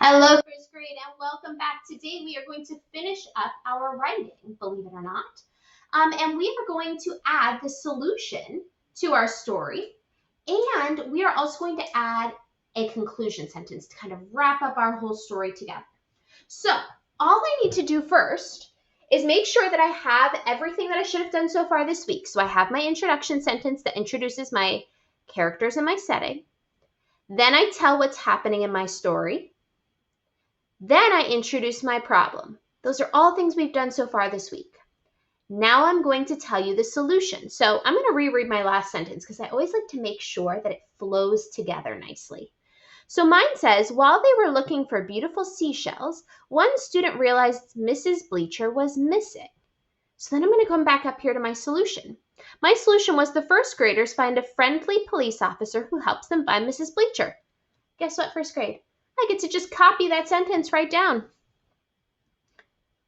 Hello, first grade, and welcome back. Today we are going to finish up our writing, believe it or not. And we are going to add the solution to our story. And we are also going to add a conclusion sentence to kind of wrap up our whole story together. So all I need to do first is make sure that I have everything that I should have done so far this week. So I have my introduction sentence that introduces my characters and my setting. Then I tell what's happening in my story. Then I introduce my problem. Those are all things we've done so far this week. Now I'm going to tell you the solution. So I'm going to reread my last sentence because I always like to make sure that it flows together nicely. So mine says, while they were looking for beautiful seashells, one student realized Mrs. Bleacher was missing. So then I'm going to come back up here to my solution. My solution was the first graders find a friendly police officer who helps them find Mrs. Bleacher. Guess what, first grade? I get to just copy that sentence right down.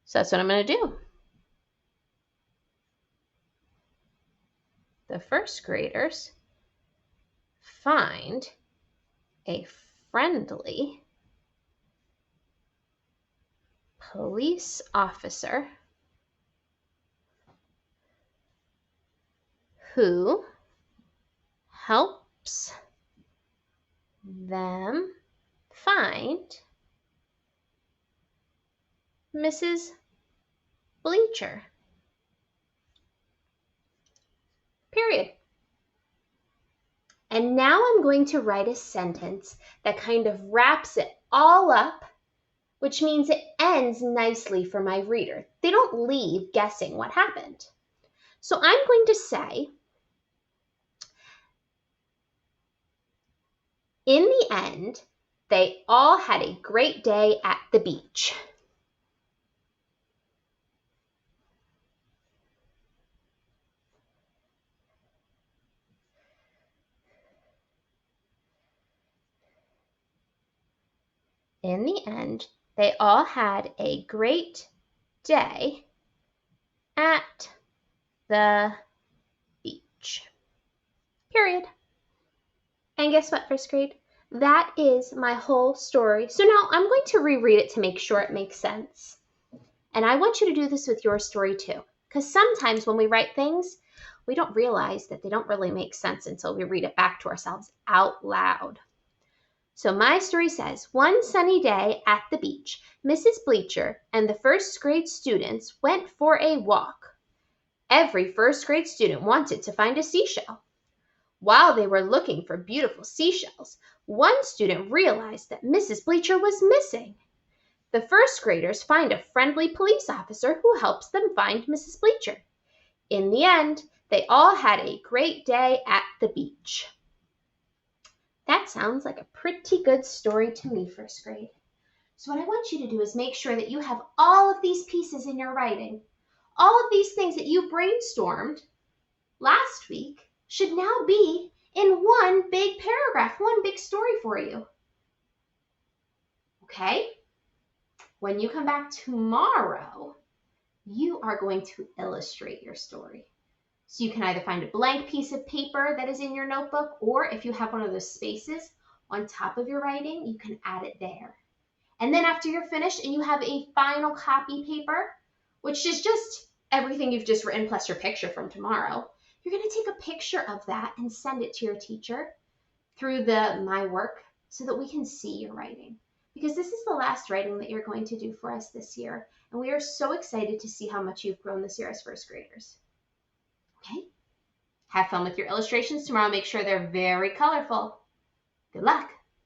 So that's what I'm going to do. The first graders find a friendly police officer who helps them find Mrs. Bleacher. Period. And now I'm going to write a sentence that kind of wraps it all up, which means it ends nicely for my reader. They don't leave guessing what happened. So I'm going to say, in the end, they all had a great day at the beach. In the end, they all had a great day at the beach. Period. And guess what, first grade? That is my whole story. So now I'm going to reread it to make sure it makes sense. And I want you to do this with your story too. Because sometimes when we write things, we don't realize that they don't really make sense until we read it back to ourselves out loud. So my story says, one sunny day at the beach, Mrs. Bleacher and the first grade students went for a walk. Every first grade student wanted to find a seashell. While they were looking for beautiful seashells, one student realized that Mrs. Bleacher was missing. The first graders find a friendly police officer who helps them find Mrs. Bleacher. In the end, they all had a great day at the beach. That sounds like a pretty good story to me, first grade. So what I want you to do is make sure that you have all of these pieces in your writing. All of these things that you brainstormed last week should now be in one big paragraph, one big story for you. Okay? When you come back tomorrow, you are going to illustrate your story. So you can either find a blank piece of paper that is in your notebook, or if you have one of those spaces on top of your writing, you can add it there. And then after you're finished and you have a final copy paper, which is just everything you've just written plus your picture from tomorrow, you're going to take a picture of that and send it to your teacher through the My Work so that we can see your writing. Because this is the last writing that you're going to do for us this year. And we are so excited to see how much you've grown this year as first graders. Okay? Have fun with your illustrations tomorrow. Make sure they're very colorful. Good luck.